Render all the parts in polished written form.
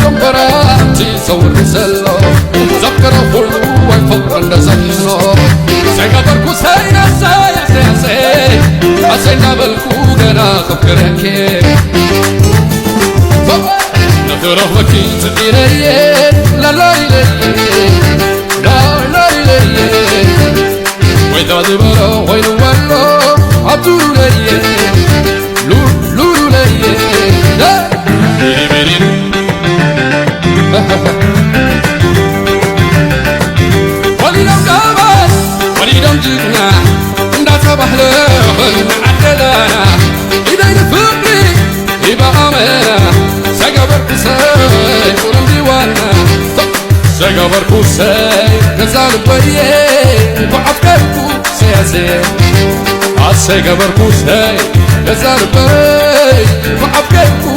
جنبرا تصور سلو ذكر فلو ويفكر لزمنو سيقدركو سينا سايا سياسي أسينا بالكو غنا خبكركي نخرف وكي تقيري لا لا لا لا لا وإذا دبرا وين ولو عبدو لي لولو لي لا بيري بيري وليدم دابا وليدم جدنا ندات بحلو عدلانا إذا يفقني يبقى أمنا سيقبر كسي ورم ديوانا سيقبر كسي نزال بيه وعفكركو سياسي سيقبر كسي نزال بيه وعفكركو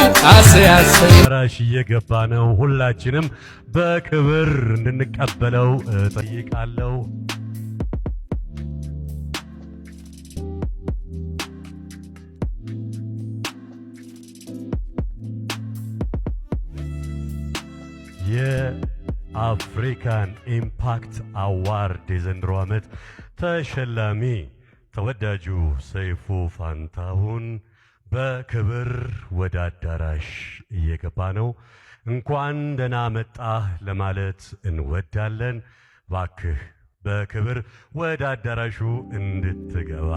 سياسي ራሽ እየገባ ነው ሁላችንም በክብር እንድንቀበለው ጠይቃለሁ የአፍሪካን ኢምፓክት አዋርድ የዘንድሮ ዓመት ተሸላሚ ተወዳጁ ሰይፉ ፋንታሁን በክብር ወደ አዳራሽ እየገባ ነው። እንኳን ደህና መጣህ ለማለት እንወዳለን። ባክህ በክብር ወደ አዳራሹ እንድትገባ